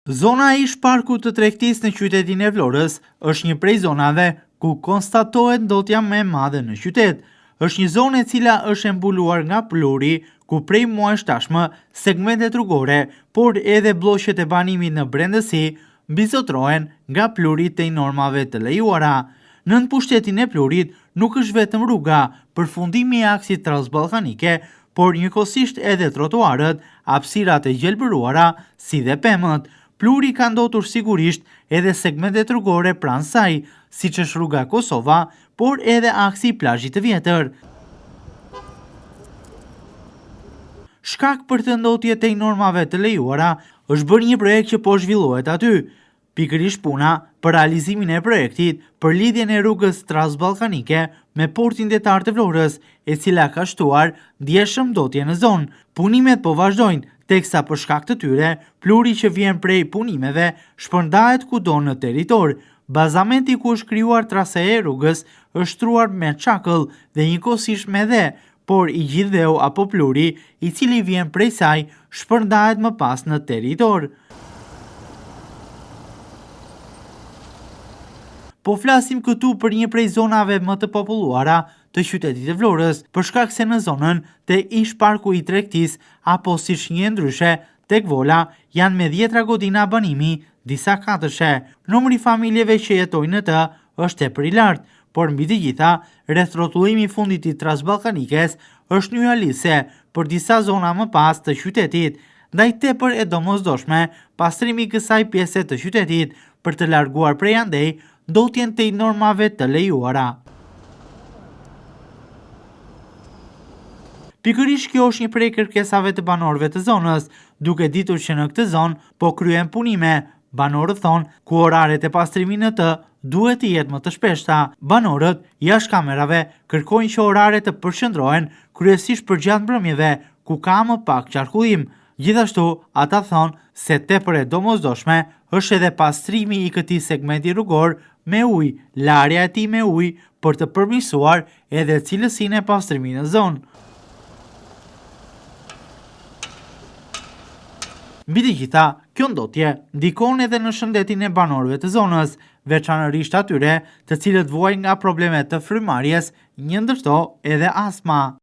Zona e ish parku të tregtisë në qytetin e Vlorës është një prej zonave ku konstatohet ndotja më e madhe në qytet. Është një zonë e cila është e mbuluar nga pluri, ku prej muajsh tashmë segmentet rrugore, por edhe bloqet e banimit në brendësi mbizotrohen nga plurit të normave të lejuara. Nën pushtetin e plurit nuk është vetëm rruga, përfundimi i aksit transballkanike, por njëkohësisht edhe trotuarët, hapësirat e gjelbëruara, si dhe pemët. Pluri ka ndotur sigurisht edhe segmentet rrugore pranë saj, siç është rruga Kosova, por edhe aksi i plazhit të vjetër. Shkak për të ndotje të normave të lejuara është bërë një projekt që po zhvillohet aty. Pikërisht puna për realizimin e projektit për lidhjen e rrugës transballkanike me portin detar të Vlorës, e cila ka shtuar ndjeshëm ndotje në zonë. Punimet po vazhdojnë, teksa për shkak të tyre, pluri që vjen prej punimeve shpërndahet kudo në territor. Bazamenti ku është krijuar trasea e rrugës është shtruar me çakëll dhe njëkohësisht me dhe, por i gjithë dheu apo pluri i cili vjen prej saj shpërndahet më pas në territor. Po flasim këtu për një prej zonave më të populluara të qytetit të Vlorës, për shkak se në zonën të ish parku i tregtisë, apo siç njihen ndryshe, tek Vola, janë me 10 godina banimi, disa katëshe. Numri familjeve që jetojnë në të është tepër i lartë, por mbi të gjitha, rreth rrotullimi i fundit i transballkanikes është nyalise për disa zona më pas të qytetit. Ndaj tepër e domosdoshme pastrimi i kësaj pjese të qytetit për të larguar prej andej ndotjen të normave të lejuara. Pikërisht kjo është një prej kërkesave të banorëve të zonës, duke ditur që në këtë zonë po kryen punime. Banorët thonë ku oraret e pastrimit në të duhet të jetë më të shpeshta. Banorët jashtë kamerave kërkojnë që oraret të përqendrohen kryesisht përgjatë mbrëmjeve, ku ka më pak qarkullim. Gjithashtu, ata thonë se tepër e domosdoshme është edhe pastrimi i këtij segmenti rrugor me ujë, larja e tij me ujë për të përmirësuar edhe cilësinë e pastrimit në zonë. Mbi të gjitha, kjo ndotje ndikon edhe në shëndetin e banorëve të zonës, veçanërisht atyre të cilët vuajnë nga problemet të frymarrjes, një ndërto edhe astma.